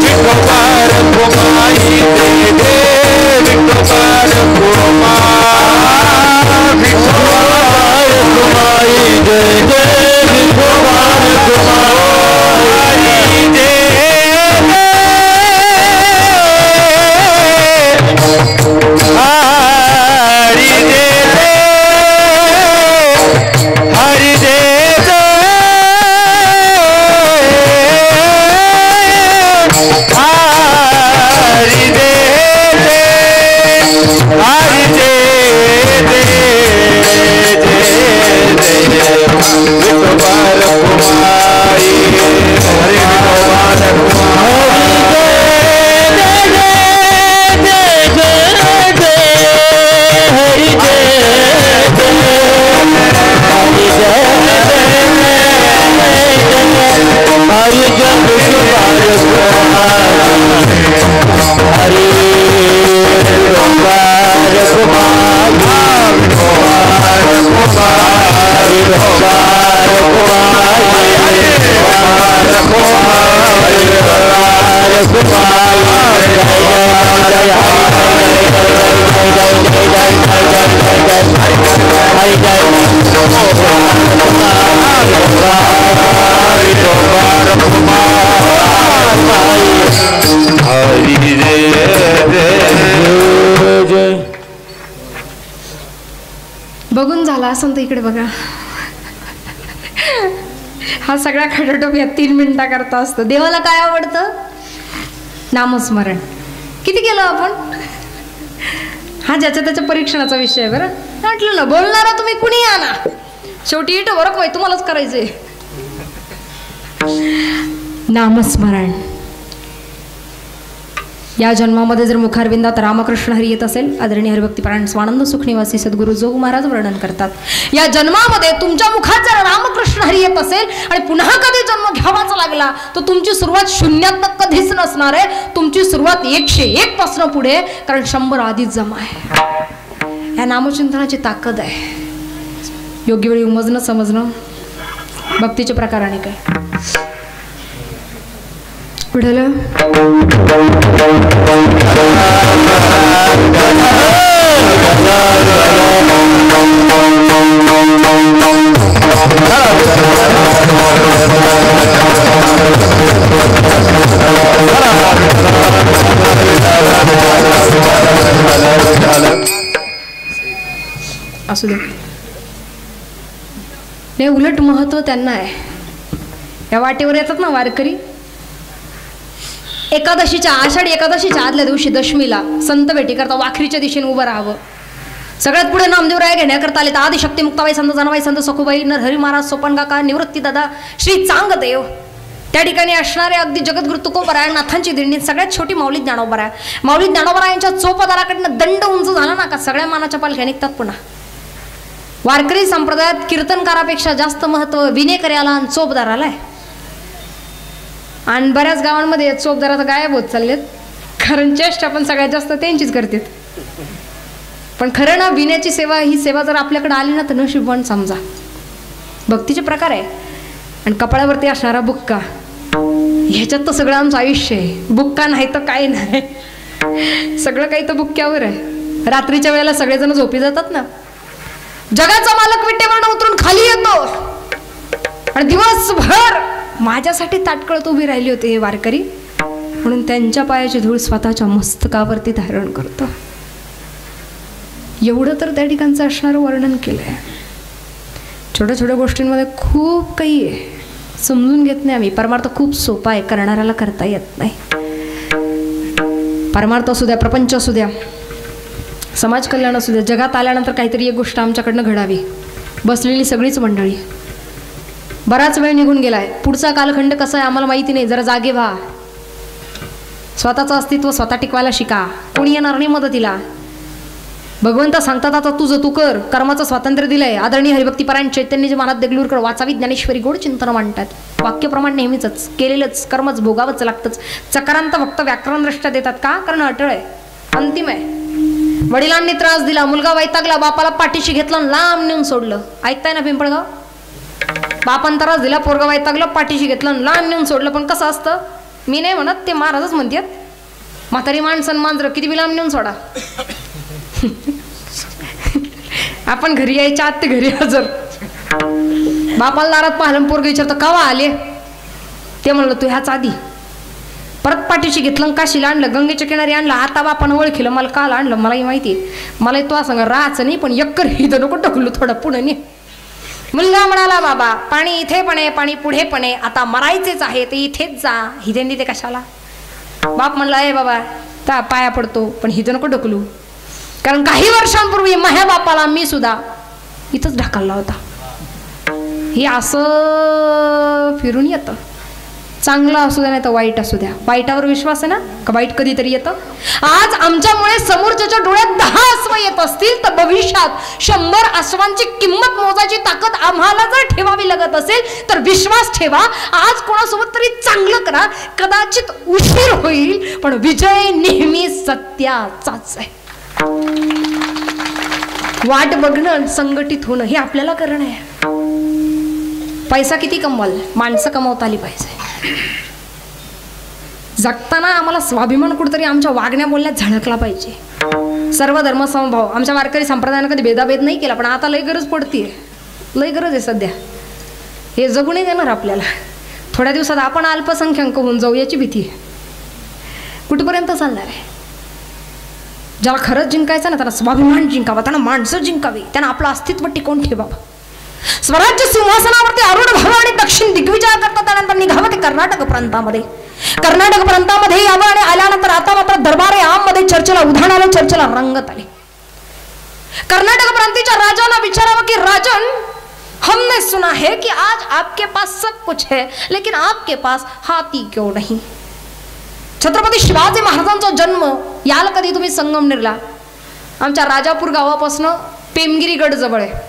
विठोबा रखो माई दे दे, विठोबा रखो माई, विठोबा रखो माई दे दे, विठोबा रखो माई दे दे, हरि दे दे, हरि दे दे, हरि दे दे, हरि दे दे दे दे, विठोबा रखो माई, हरि विठोबा रखो माई दे दे दे दे दे, हरि दे दे, हरि दे दे, हरि जन विठोबा रखो माई, हरि विठोबा रखो माई, विठोबा रखो माई, विठोबा रखो माई, विठोबा रखो माई, विठोबा रखो माई, जय बघून झाला असं तर इकडे बघा. हा सगळा खटाटोप या 3 मिनिटाकरता असतो. देवाला काय आवडतं? नामस्मरण. किती केलं आपण? हा ज्याच्या त्याच्या परीक्षणाचा विषय आहे. बरं म्हटलं ना, बोलणारा तुम्ही कुणी या ना, शेवटी इट वरक वय तुम्हालाच करायचंय. नामस्मरण. या जन्मामध्ये जर मुखारविंदात रामकृष्ण हरी येत असेल, आदरणीय हरिभक्तीपरायण स्वानंद सुखनिवासी सद्गुरू जोग महाराज वर्णन करतात, या जन्मामध्ये तुमच्या मुखात जर रामकृष्ण हरी येत असेल आणि पुन्हा कधी जन्म घ्यावाचा लागला तर तुमची सुरुवात शून्यात कधीच नसणार आहे. तुमची सुरुवात 101 पासून पुढे, कारण 100 आधीच जमा आहे. या नामचिंतनाची ताकद आहे. योग्य वेळी उमजणं, समजणं, भक्तीचे प्रकार आणि काय पुढलं. असू दे, हे उलट महत्व त्यांना आहे. या वाटेवर येतात ना वारकरी, एकादशीच्या, आषाढी एकादशीच्या आदल्या दिवशी दशमीला संत भेटी करता वाखरीच्या दिशेने उभं राहावं. सगळ्यात पुढे नामदेवराय घेण्याकरता आले तर आदिशक्ती मुक्ताबाई संत, जनाबाई संत, सखुबाई, नरहरी महाराज, सोपन काका, निवृत्ती दादा, श्री चांगदेव त्या ठिकाणी असणारे अगदी जगद्गुरु तुकोबरायनाथांची दिंडी सगळ्यात छोटी माऊली ज्ञानोबराय. माऊली ज्ञानोबरायांच्या चोपदाराकडनं दंड उंच झाला ना का सगळ्या मानाच्या पालख्या निघतात. पुन्हा वारकरी संप्रदायात कीर्तनकारापेक्षा जास्त महत्व विनेकऱ्याला आणि चोपदाराला आहे. आणि बऱ्याच गावांमध्ये चोपदार आता गायब होत चाललेत, कारण चेष्टा पण सगळ्यात जास्त त्यांचीच करतात. पण खरं ना, विण्याची सेवा ही सेवा जर आपल्याकडे आली ना तर नशीबवान समजा. भक्तीचे प्रकार आहे. आणि कपाळावरती असणारा बुक्का, ह्याच्यात तर सगळं आमचं आयुष्य आहे. बुक्का नाही तर काय नाही, सगळं काही तर बुक्क्यावर आहे. रात्रीच्या वेळेला सगळेजण झोपी जातात ना, जगाचा मालक विटेवरनं उतरून खाली येतो आणि दिवसभर माझ्यासाठी ताटकळत उभी राहिली होती हे वारकरी, म्हणून त्यांच्या पायाची धूळ स्वतःच्या मस्तकावरती धारण करतो. एवढं तर त्या ठिकाणचं असणारं वर्णन केलंय. छोट्या छोट्या गोष्टींमध्ये खूप काही आहे, समजून घेत नाही आम्ही. परमार्थ खूप सोपा आहे, करणाऱ्याला करता येत नाही. परमार्थ असू द्या, प्रपंच असू द्या, समाज कल्याण असू द्या, जगात आल्यानंतर काहीतरी एक गोष्ट आमच्याकडनं घडावी. बसलेली सगळीच मंडळी, बराच वेळ निघून गेलाय, पुढचा कालखंड कसा आहे आम्हाला माहिती नाही. जरा जागे व्हा, स्वतःचं अस्तित्व स्वतः टिकवायला शिका. कोणी येणार नाही मदतीला. भगवंत सांगतात आता तुझं तू कर. कर्माचं स्वातंत्र्य दिलंय. आदरणीय हरिभक्तीपरायण चैतन्यजी महाराज देगलूरकर वाचावी ज्ञानेश्वरी गोड चिंतन मांडतात. वाक्यप्रमाण नेहमीच केलेलंच कर्मच भोगावंच लागतंच. चकारांत फक्त व्याकरण दृष्ट्या देतात का, कारण अटळ आहे, अंतिम आहे. वडिलांनी त्रास दिला, मुलगा वैतागला, बापाला पाठीशी घेतलं, लांब नेऊन सोडलं. ऐकताय ना पिंपळगाव? बापान त्रास दिला, पोरगा वैतागलं, पाठीशी घेतलं, लांब नेऊन सोडलं. पण कसं असतं, मी नाही म्हणत, ते महाराजच म्हणतात. म्हातारी माणसं मांजरं किती बी लांब नेऊन सोडा. आपण घरी यायच्या आत ते घरी हजर. बापाला दारात पाहिलं, पोरग विचारतं कवा आले, ते म्हणलं तू ह्याच आधी. परत पाठीशी घेतलं, काशीला आणलं, गंगेच्या किनारी आणलं. आता बापानं ओळखलं मला, काल आणलं मलाही माहिती. मला तो सांग राहायचं नाही, पण यक्कर इथं नको ढकलू, थोडं पुढे नाही. मुलगा म्हणाला बाबा पाणी इथे पण आहे, पाणी पुढे पण आहे, आता मरायचेच आहे, ते इथेच जा. हिथे ते कशाला. बाप म्हणला ए बाबा त्या पाया पडतो, पण हिथं नको ढकलू, कारण काही वर्षांपूर्वी माझ्या बापाला मी सुद्धा इथंच ढकलला होता. हे असं फिरून येतं. चांगलं असू द्या नाही तर वाईट असू द्या. वाईटावर विश्वास आहे ना का वाईट कधीतरी येतं. आज आमच्यामुळे समोरच्याच्या डोळ्यात 10 अश्व येत असतील तर भविष्यात 100 अश्वांची किंमत मोजायची ताकद आम्हाला जर ठेवावी लागत असेल तर विश्वास ठेवा, आज कोणासोबत तरी चांगलं करा. कदाचित उशीर होईल पण विजय नेहमी सत्याचाच आहे. वाट बघणं, संघटित होणं हे आपल्याला करणं आहे. पैसा किती कमवाल, माणसं कमवता आली पाहिजे. जगताना आम्हाला स्वाभिमान कुठेतरी आमच्या वागण्या बोलण्यात झळकला पाहिजे. सर्व धर्म समभाव. आमच्या वारकरी संप्रदायानं कधी भेदाभेद नाही केला, पण आता लय गरज पडतीये, लय गरज आहे सध्या. हे जगू नाही देणार आपल्याला. थोड्या दिवसात आपण अल्पसंख्याक होऊन जाऊ याची भीती आहे. कुठपर्यंत चालणार आहे. ज्याला खरंच जिंकायचं ना त्याला स्वाभिमान जिंकावा, त्यांना माणसं जिंकावी, त्यांना आपलं अस्तित्व टिकवून ठेवावं. स्वराज्य सिंहासनावरती आरूढ व्हावं आणि दक्षिण दिग्विजय करता त्यानंतर निघावं ते कर्नाटक प्रांतामध्ये. कर्नाटक प्रांतामध्ये यावं आणि आल्यानंतर आता मात्र दरबारे आममध्ये चर्चेला उधाण आलं, चर्चेला रंगत आली. कर्नाटक प्रांतीच्या राजाला विचारावं की राजन, हमने सुना है कि आज आपके पास सब कुछ है, लेकिन आपके पास हाथी क्यों नहीं. छत्रपती शिवाजी महाराजांचा जन्म याल कधी तुम्ही संगमनेरला. आमच्या राजापूर गावापासून पेमगिरी गड जवळ आहे.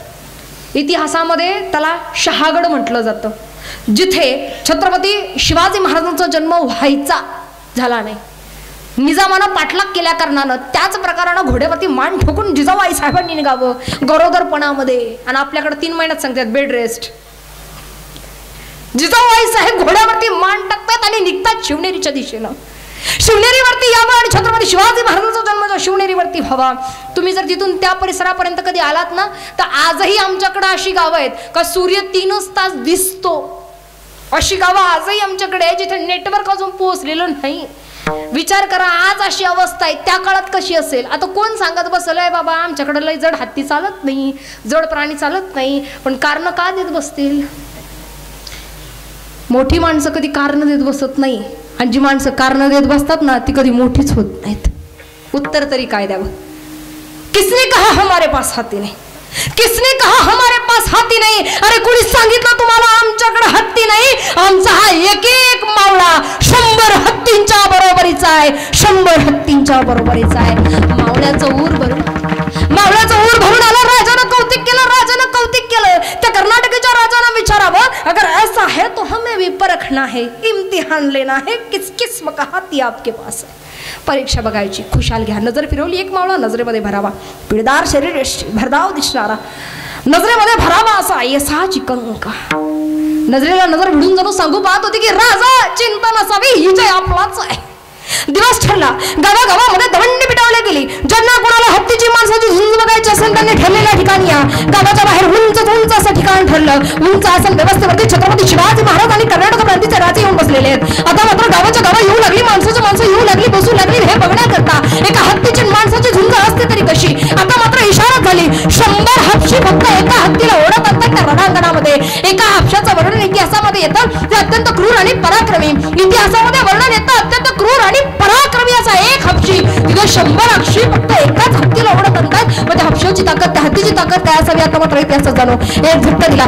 इतिहासामध्ये त्याला शहागड म्हटलं जातं, जिथे छत्रपती शिवाजी महाराजांचा जन्म व्हायचा झाला नाही. निजामानं पाठलाग केल्या कारणानं त्याच प्रकारानं घोड्यावरती मान ठोकून जिजाबाई साहेबांनी निघावं गरोदरपणामध्ये. आणि आपल्याकडे 3 महिन्यात सांगतात बेड रेस्ट. जिजाबाई साहेब घोड्यावरती मान टाकतात आणि निघतात शिवनेरीच्या दिशेनं. शिवनेरीवरती यावं आणि छत्रपती शिवाजी महाराजांचा जन्म जो शिवनेरीवरती व्हावा. तुम्ही जर तिथून त्या परिसरापर्यंत कधी आलात ना तर आजही आमच्याकडे अशी गावं आहेत का सूर्य 3च तास दिसतो. अशी गावं आजही आमच्याकडे आहे जिथे नेटवर्क अजून पोहोचलेलं नाही. विचार करा आज अशी अवस्था आहे, त्या काळात कशी असेल. आता कोण सांगत बसलंय बाबा आमच्याकडे लय जड हत्ती चालत नाही, जड प्राणी चालत नाही, पण कारण का देत बसतील. मोठी माणसं कधी कारण देत बसत नाही, आणि जी माणसं कारण देत बसतात ना ती कधी मोठीच होत नाहीत. उत्तर तरी काय द्यावं. किसने कहा हमारे पास हाथी नहीं. किसने कहा हमारे पास हाती नाही? अरे कुणी सांगितलं तुम्हाला आमच्याकडे हत्ती नाही? आमचा हा एक एक मावळा 100 हत्तींच्या बरोबरीचा आहे, 100 हत्तींच्या बरोबरीचा आहे. मावळ्याचं ऊर भरून आलं. राजानं कौतिक केलं, राजानं कौतिक केलं. त्या कर्नाटकाच्या राजानं विचारावं, अगर ऐसा है तो हमें भी परखना है, इम्तिहान लेना है, किस किस्म का हाती आपके पास है. परीक्षा बघायची. खुशाल घ्या. नजर फिरवली. एक मावळा नजरेमध्ये भरावा. पिळदार शरीर, भरधाव दिसणारा, नजरेमध्ये भरावा असा यसा चिकंका. नजरेला नजर भिडून जणू सांगू पाहत होती की राजा चिंता नसावी, ही जय आपलाच आहे. दिवस ठरला. गावागावामध्ये दवंडी पिटावली गेली. ज्यांना कोणाला हत्तीची माणसाची झुंज बघायची असेल त्यांनी ठरलेल्या ठिकाणी या. गावाच्या बाहेर उंच असं ठिकाण ठरलं. उंच आसन व्यवस्थेवरती छत्रपती शिवाजी महाराज आणि कर्नाटक प्रांतीचे राजे येऊन बसलेले आहेत. आता मात्र गावाच्या गावा येऊ लागली, माणसं येऊ लागली, बसू लागली. हे बघण्याकरता एका हत्तीची माणसाची झुंज असते तरी कशी. आता मात्र इशारा झाली. 100 हापशी फक्त एका हत्तीला ओढत असतात त्या रणांगणामध्ये. एका हापशाचं वर्णन इतिहासामध्ये येतं, ते अत्यंत क्रूर आणि पराक्रमी. इतिहासामध्ये वर्णन येतं अत्यंत क्रूर आणि पराक्रमी असा एक हपशी. तिथे 100 हपशी फक्त एकाच हत्तीला ओढत आणतात. मग त्या हपशाची ताकद, त्या हत्तीची ताकद काय असावी आता मात्र इतिहासात जाणो. एक झटका दिला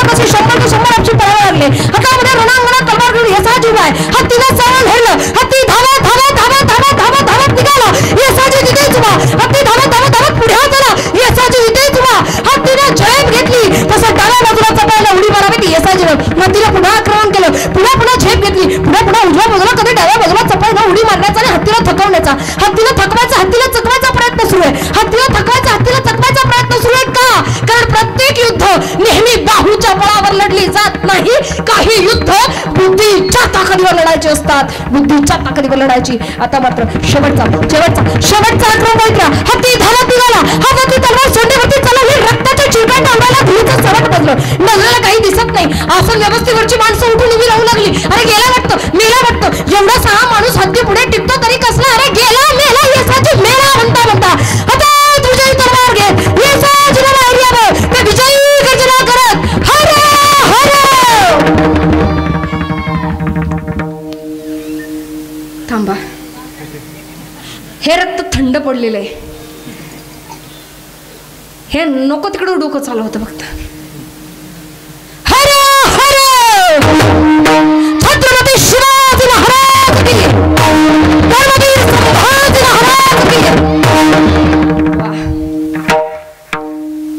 कशी 100 हपशी पळायला लागले. हातामध्ये रणांगणात तलवार घेऊन येसाजी उभा आहे. हत्तीला सावळ हेरलं. हत्ती धावत निघाला. येसाजी तिथेच उभा. हत्ती धावत पुढे आला. येसाजी तिथेच उभा. हत्तीने झेप घेतली. तसं डाव्या बाजूला चपायला उडी मारावी ती येसाजीनं. हत्तीला पुन्हा आक्रमण केलं. पुन्हा झेप घेतली. पुन्हा उजव्या बाजूला कधी डाव्या बाजूला चपायला उडी मारण्याचा आणि हत्तीला थकवण्याचा, हत्तीला थकवायचा, हत्तीला चकवायचा प्रयत्न सुरू आहे. हत्तीला चकवायचा प्रयत्न सुरू आहे. का? कारण प्रत्येक युद्ध नेहमी बाहूच्या बळावर लढली जात नाही. काही युद्ध बुद्धीच्या ताकदीवर लढायचे असतात, बुद्धीच्या ताकदीवर लढायची. आता मात्र शेवटचा आक्रमण बघितला. हत्ती धावत निघाला. हत्ती तलवार सोंडीवरती चालवली. रक्ताच्या चिरकांड अंगाला धुळीचं सरट बसलं. नजरेला काही दिसत नाही. आसन व्यवस्थेवरची माणसं उठून उभी राहू लागली. अरे गेला वाटतं, मेला वाटतं. एवढा 6 माणूस हत्ती पुढे टिकतो तरी कसला. अरे गेला मेला येसाजी मेला म्हणता आता तुझी तलवार घे. येसाजीला बाहेर यावं. ते विजयी गर्जना करत हरे थांबा. हे रक्त थंड पडलेलं आहे. हे नको तिकडं डोकं चालू होतं फक्त. छत्रपती शिवाजी महाराज की, धर्मवीर संभाजी महाराज की.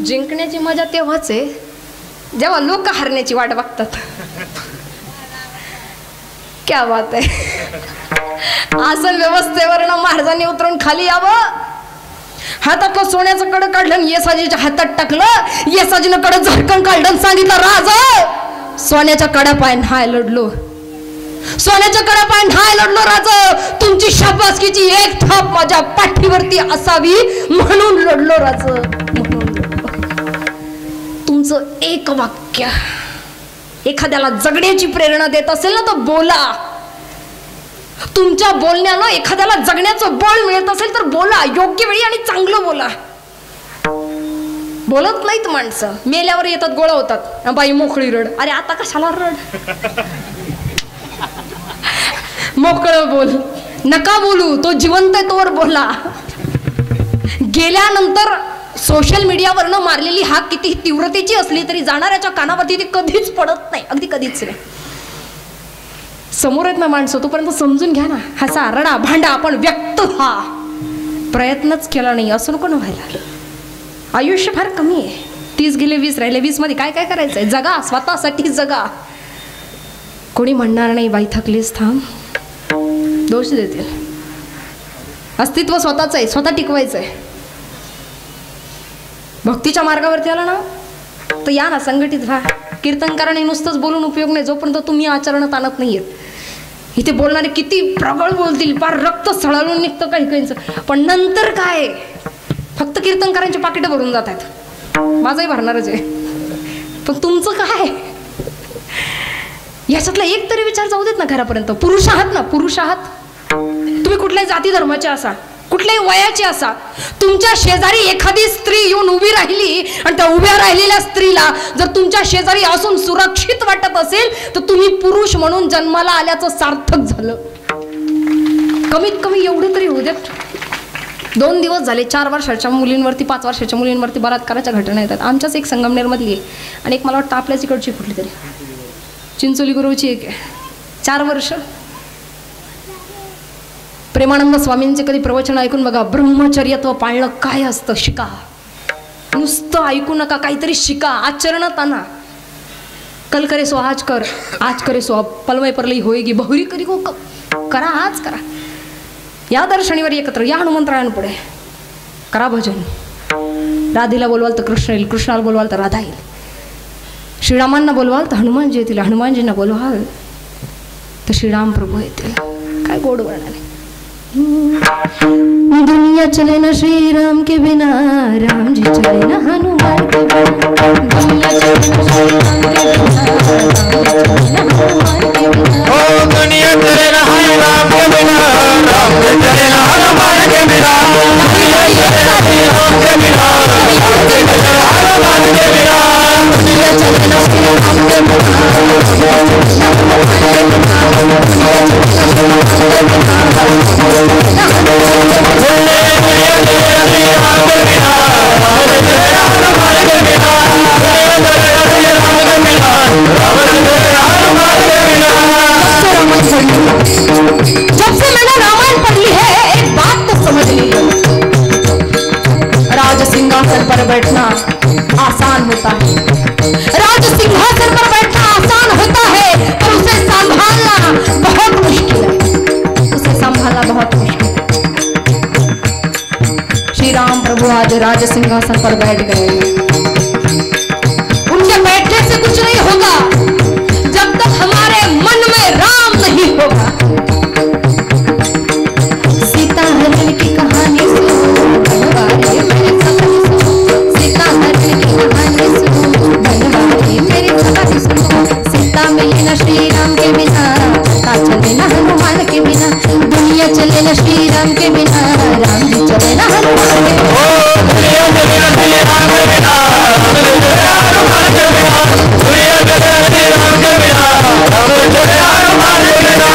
जिंकण्याची मजा तेव्हाच आहे जेव्हा लोक हारण्याची वाट बघतात. क्या बात आहे. आसन व्यवस्थेवरनं महाराजांनी उतरून खाली यावं. हातातलं सोन्याचं कडं काढलं आणि येसाजीच्या हातात टाकलं. येसाजीनं कडं झटकन काढलं आणि सांगितलं राजा सोन्याच्या कडापाय न्हाय लढलो, सोन्याच्या कडापाय न्हाय लढलो राजा. तुमची शाबासकीची एक थाप माझ्या पाठीवरती असावी म्हणून लढलो राजा. तुमचं एक वाक्य एखाद्याला जगण्याची प्रेरणा देत असेल ना तर बोला. तुमच्या बोलण्यानं एखाद्याला जगण्याचं बळ मिळत असेल तर बोला. योग्य वेळी आणि चांगलं बोला. बोलत नाहीत माणसं. मेल्यावर येतात, गोळा होतात. बाई मोकळी रड. अरे आता कशाला रड. मोकळं बोल. नका बोलू. तो जिवंत आहे तोवर बोला. गेल्यानंतर सोशल मीडियावरनं मारलेली हाक किती तीव्रतेची असली तरी जाणाऱ्याच्या कानावरती ती कधीच पडत नाही. अगदी कधीच नाही. समोर आहेत ना माणसं तोपर्यंत समजून घ्या ना. हसा रडा भांडा आपण व्यक्त व्हा. प्रयत्नच केला नाही असं नको ना व्हायला. आयुष्य फार कमी आहे. 30 गेले 20 राहिले. 20 मध्ये काय काय करायचंय. जगा, स्वतःसाठी जगा. कोणी म्हणणार नाही बाई थकलीस थांब. दोष देतील. अस्तित्व स्वतःच आहे, स्वतः टिकवायचंय. भक्तीच्या मार्गावरती आला ना तर या ना, संघटित व्हा. कीर्तनकाराने नुसतंच बोलून उपयोग नाही जोपर्यंत तुम्ही आचरणात आणत नाहीयेत. इथे बोलणारे किती प्रगळ बोलतील, फार रक्त सळाळून निघतं काही काहींचं. पण नंतर काय, फक्त कीर्तनकारांचे पाकिटं भरून जात आहेत. माझंही भरणारच आहे. पण तुमचं काय, याच्यातला एक तरी विचार जाऊ देत ना घरापर्यंत. पुरुष आहात ना, पुरुष आहात तुम्ही. कुठल्याही जाती धर्माचे असा, कुठल्याही वयाची असा, तुमच्या शेजारी एखादी स्त्री येऊन उभी राहिली आणि त्या उभ्या राहिलेल्या स्त्रीला जर तुमच्या शेजारी असून सुरक्षित वाटत असेल तर तुम्ही पुरुष म्हणून जन्माला आल्याचं सार्थक झालं. कमीत कमी एवढं तरी होऊ देत. 2 दिवस झाले 4 वर्षाच्या मुलींवरती 5 वर्षाच्या मुलींवरती बलात्काराच्या घटना येतात. आमच्याच एक संगमनेरमधली आहे आणि एक मला वाटतं आपल्याच इकडची कुठली तरी चिंचोली गुरुची एक आहे. 4 वर्ष. प्रेमानंद स्वामींचे कधी प्रवचन ऐकून बघा. ब्रह्मचर्यत्व पाळणं काय असतं शिका. नुसतं ऐकू नका, काहीतरी शिका, आचरणात आणा. कल करे सो आज कर, आज करे सो पलवय परलई होएगी, बहुरी करी हो करा, आज करा. या दर शनिवार एकत्र या हनुमंतरायांपुढे करा भजन. राधेला बोलवाल तर कृष्ण येईल, कृष्णाला बोलवाल तर राधा येईल, श्रीरामांना बोलवाल तर हनुमानजी येतील, हनुमानजींना बोलवाल तर श्रीराम प्रभू येतील. काय गोड वर्णन. दुनिया चले ना श्री राम के बिना, राम जी चले ना हनुमान के बिना. दुनिया चले ना श्री राम के बिना, राम जी चले ना हनुमान के बिना. ओ दुनिया चले ना हनुमान के बिना, राम चले ना हनुमान के बिना, दुनिया चले ना श्री राम के बिना, राम चले ना हनुमान के जब से मैंने रामायण पढ़ी है एक बात तो समझ ली, राज सिंहासन पर बैठना आसान होता है. राज सिंहासन पर बैठना आसान होता है, पर उसे संभालना बहुत मुश्किल है. उसे संभालना बहुत मुश्किल है. श्री राम प्रभु आज राज सिंहासन पर बैठ गए. उनके बैठने से कुछ नहीं होगा जब तक हमारे मन में राम नहीं होगा. सीता हरण की कहानी सुनो, बनवारी मेरे सपने सुनो. सीता हरण की कहानी सुनो, बनवारी मेरे सपने सुनो. सीता मिली न श्री राम के बिना, सीता चले न हनुमान के बिना. दुनिया चले न श्री राम के बिना, राम जी चले न हनुमान के बिना. दुनिया चले ना श्री राम के बिना, राम चले ना हनुमान के बिना, दुनिया चले ना श्री राम के बिना, राम चले ना हनुमान के बिना.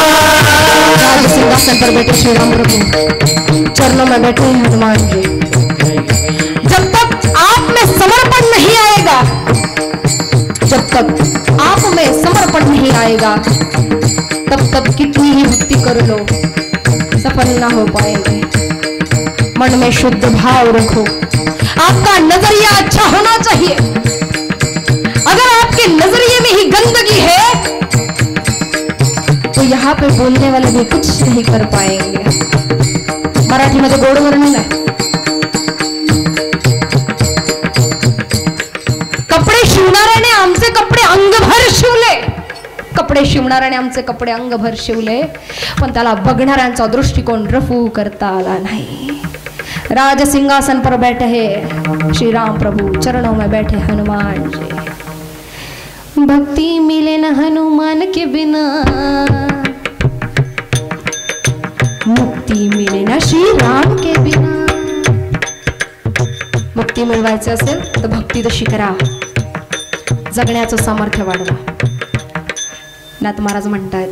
राज सिंहासन पर बैठे श्री राम प्रभु, चरणों में बैठे हनुमान जी. जब तक आप में समर्पण नहीं आएगा, जब तक आप में समर्पण नहीं आएगा, तब तक कितनी ही भक्ति कर लो सफल ना हो पाएंगे. मन में शुद्ध भाव रखो. आपका नजरिया अच्छा होना चाहिए. अगर आपके नजरिए में ही गंदगी है तो यहाँ पे बोलने वाले भी कुछ नहीं कर पाएंगे. मराठीमध्ये गोड वर्णन आहे. कपडे शिवणाऱ्याने आमचे कपडे अंगभर शिवले, कपडे शिवणाऱ्याने आमचे कपडे अंगभर शिवले, पण त्याला बघणाऱ्यांचा दृष्टिकोन रफू करता आला नाही. राज सिंहासन पर बैठे हैं श्री राम प्रभु, चरणों में बैठे हनुमान जी. भक्ति मिले न हनुमान के बिना, मुक्ती मिले न श्री राम के बिना. मुक्ती मिळवायचं असेल तर भक्ती तशी करा, जगण्याचं सामर्थ्य वाढवा. नाथ महाराज म्हणतायत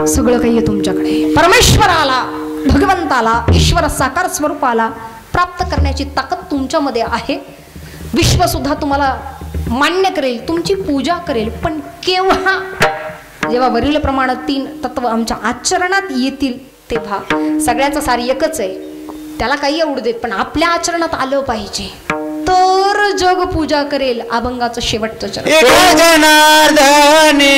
सगळं काही आहे तुमच्याकडे. परमेश्वराला, भगवंताला, ईश्वर साकार स्वरूपाला प्राप्त करण्याची ताकद तुमच्यामध्ये आहे. विश्व सुद्धा तुम्हाला मान्य करेल, तुमची पूजा करेल, पण केव्हा? जेव्हा वरील प्रमाणे 3 तत्व आमच्या आचरणात येतील तेव्हा. सगळ्याचं सार एकच आहे, त्याला काही आवडू देत, पण आपल्या आचरणात आलं पाहिजे तर जग पूजा करेल. अभंगाचं शेवटचं चरण. जनार्दने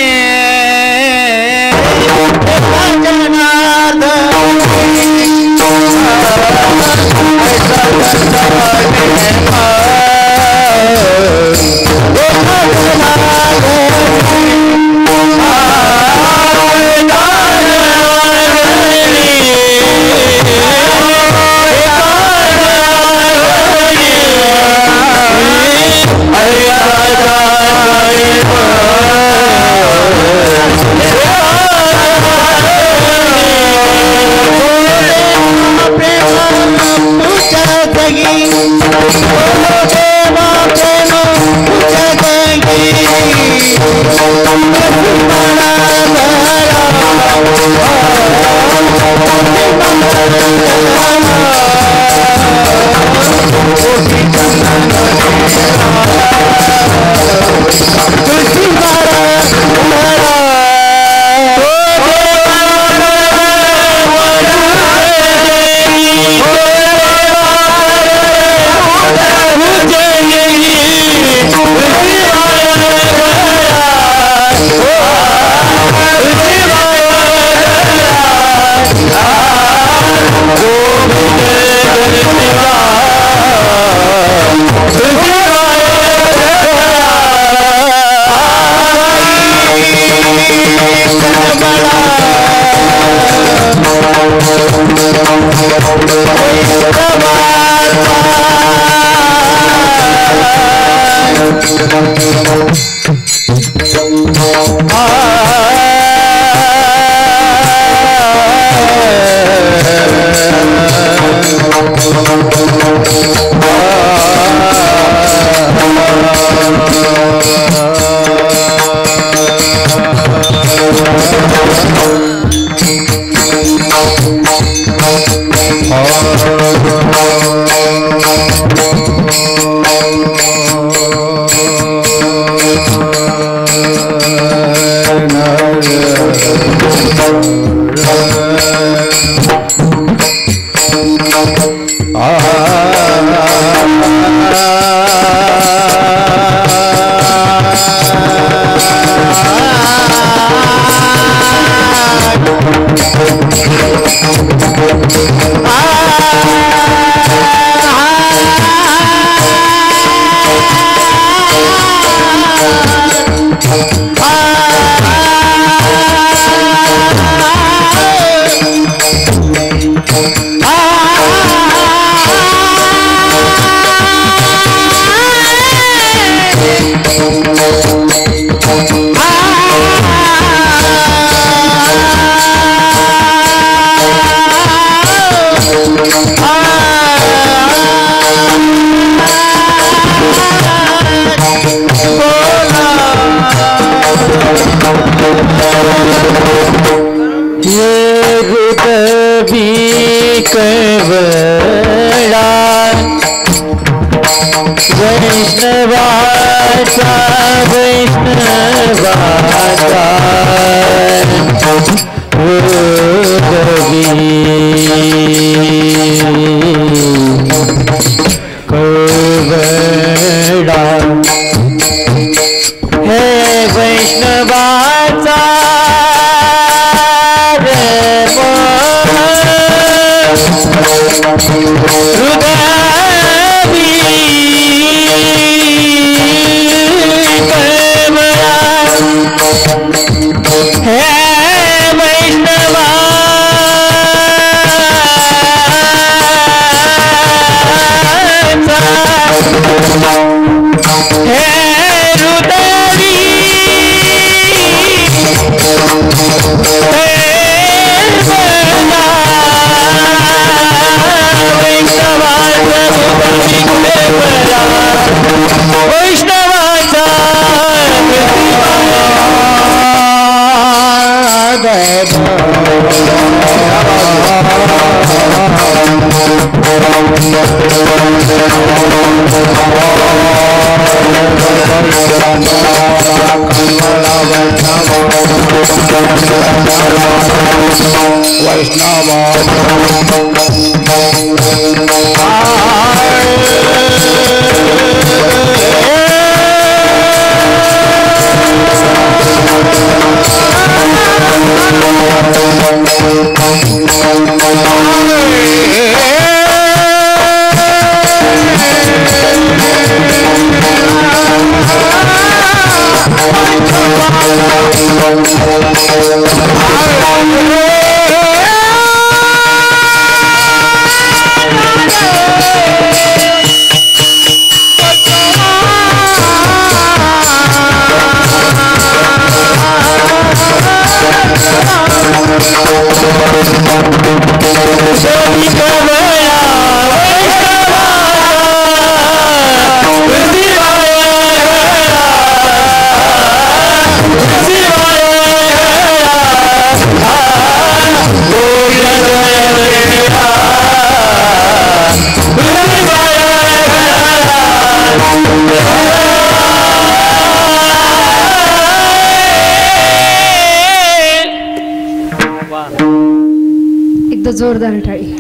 एकदा जोरदार टाळी.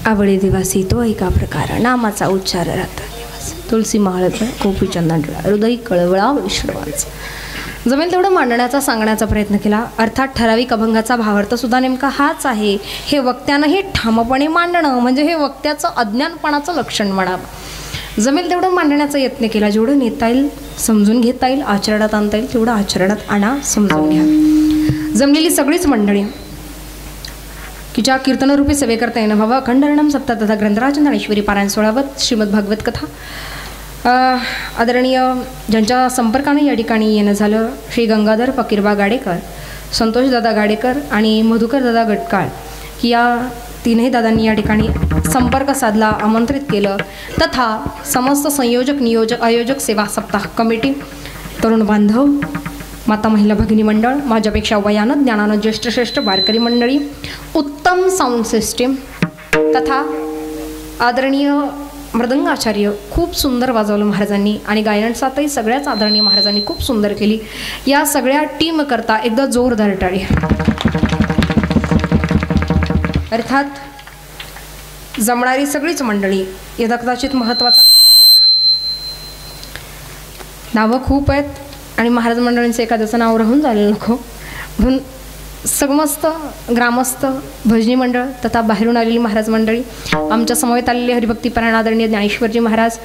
आवळे दिवासी तो एका प्रकार नामाचा उच्चार राहता तुलसी महाळत कोपी चंदन हृदय कळवळा विश्रवाच. जमेल तेवढं मांडण्याचा सांगण्याचा प्रयत्न केला. अर्थात ठराविक अभंगाचा भावार्थ सुद्धा नेमका हाच आहे. हे वक्त्यानंही ठामपणे मांडणं म्हणजे हे वक्त्याचं अज्ञानपणाचं लक्षण म्हणावं. जमेल तेवढं मांडण्याचा यत्न केला. जेवढं नेता येईल समजून घेता येईल आचरणात आणता येईल तेवढं आचरणात आणा समजून घ्या. जमलेली सगळीच मंडळी की ज्या कीर्तनरूपी सेवे करता येणं व्हावं. अखंडरणम सप्ता तथा ग्रंथराज ज्ञानेश्वरी पारायण सोळावत श्रीमद भागवत कथा आदरणीय ज्यांच्या संपर्काने या ठिकाणी येणं झालं श्री गंगाधर फकीरबा गाडेकर, संतोषदादा गाडेकर आणि मधुकरदादा गटकाळ की या तीनही दादांनी या ठिकाणी संपर्क साधला, आमंत्रित केलं. तथा समस्त संयोजक नियोजक आयोजक सेवा सप्ताह कमिटी, तरुण बांधव, माता महिला भगिनी मंडळ, माझ्यापेक्षा वयानं ज्ञानानं ज्येष्ठ श्रेष्ठ वारकरी मंडळी, उत्तम साऊंड सिस्टीम तथा आदरणीय मृदंगाचार्य खूप सुंदर वाजवलं महाराजांनी आणि गायनसातही सगळ्याच आदरणीय महाराजांनी खूप सुंदर केली. या सगळ्या टीम करता एकदा जोरदार टाळी. अर्थात जमणारी सगळीच मंडळी, यदा कदाचित महत्त्वाचा नावं खूप आहेत आणि महाराज मंडळींचं एखाद्याचं नाव राहून झालेलं नको म्हणून समस्त ग्रामस्थ, भजनी मंडळ तथा बाहेरून आलेली महाराज मंडळी, आमच्या समवेत आलेले हरिभक्तीपरायण आदरणीय ज्ञानेश्वरजी महाराज,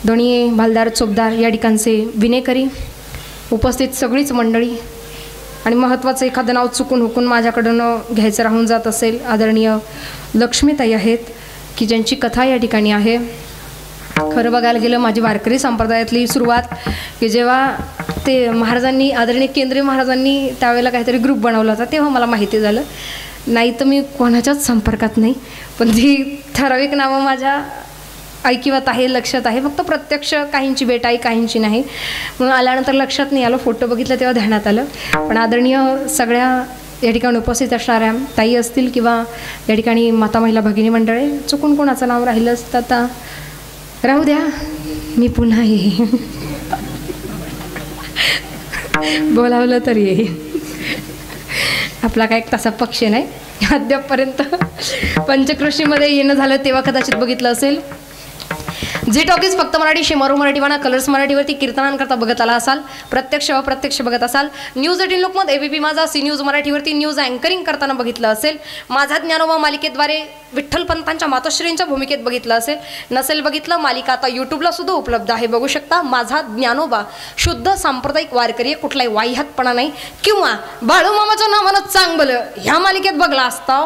दोन्ही भालदार चोपदार या ठिकाणचे विनेकरी, उपस्थित सगळीच मंडळी आणि महत्त्वाचं एखादं नाव चुकून हुकून माझ्याकडून घ्यायचं राहून जात असेल, आदरणीय लक्ष्मीताई आहेत की ज्यांची कथा या ठिकाणी आहे. खरं बघायला गेलं माझी वारकरी संप्रदायातली सुरुवात की जेव्हा ते महाराजांनी, आदरणीय केंद्रीय महाराजांनी त्यावेळेला काहीतरी ग्रुप बनवला होता तेव्हा मला माहिती झालं. नाही तर मी कोणाच्याच संपर्कात नाही, पण ती ठराविक नावं माझ्या ऐकिवात आहे, लक्षात आहे. फक्त प्रत्यक्ष काहींची भेट आहे, काहींची नाही. म्हणून आल्यानंतर लक्षात नाही आलं, फोटो बघितलं तेव्हा ध्यानात आलं. पण आदरणीय सगळ्या या ठिकाणी उपस्थित असणाऱ्या ताई असतील किंवा या ठिकाणी माता महिला भगिनी मंडळे, चुकून कोणाचं नाव राहिलं असतं आता राहू द्या, मी पुन्हा येईन. बोलावलं तर येईन. आपला काय एक तसा पक्ष नाही. अद्यापपर्यंत पंचक्रोशीमध्ये येणं झालं तेव्हा कदाचित बघितलं असेल. झी टॉकीज फक्त मराठी, शेमारू मराठीवाणा, कलर्स मराठीवरती कीर्तनांकरता बघत आला असाल, प्रत्यक्ष अप्रत्यक्ष बघत असाल. न्यूज 18 लोकमत, ABP माझा, सी न्यूज मराठीवरती न्यूज अँकरिंग करताना बघितलं असेल. माझा ज्ञानोबा मालिकेद्वारे विठ्ठलपंतांच्या मातोश्रींच्या भूमिकेत बघितलं असेल. नसेल बघितलं, मालिका आता यूट्यूबला सुद्धा उपलब्ध आहे, बघू शकता. माझा ज्ञानोबा शुद्ध सांप्रदायिक वारकरी, कुठलाही वाह्यातपणा नाही किंवा बाळूमामाच्या नावानं चांगलं ह्या मालिकेत बघला असता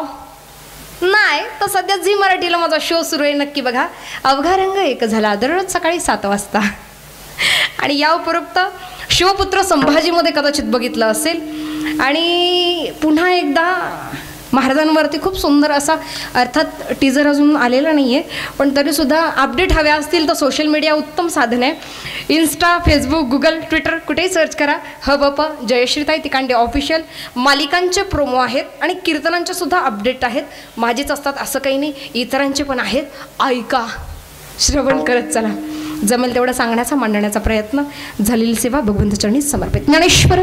नाही तर सध्या झी मराठीला माझा शो सुरू आहे, नक्की बघा. अवघा रंग एक झाला दररोज सकाळी 7 वाजता. आणि या उपरोक्त शिवपुत्र संभाजीमध्ये कदाचित बघितलं असेल. आणि पुन्हा एकदा महाराजांवरती खूप सुंदर असा, अर्थात टीजर अजून आलेला नाही आहे पण तरीसुद्धा अपडेट हव्या असतील तर सोशल मीडिया उत्तम साधन आहे. इन्स्टा, फेसबुक, गुगल, ट्विटर कुठेही सर्च करा. हबप जयश्रीताई तिकांडे ऑफिशियल. मालिकांचे प्रोमो आहेत आणि कीर्तनांचे सुद्धा अपडेट आहेत. माझेच असतात असं काही नाही, इतरांचे पण आहेत. ऐका, श्रवण करत चला. जमेल तेवढं सांगण्याचा, मांडण्याचा प्रयत्न. झालेली सेवा भगवंतचरणी समर्पित. ज्ञानेश्वर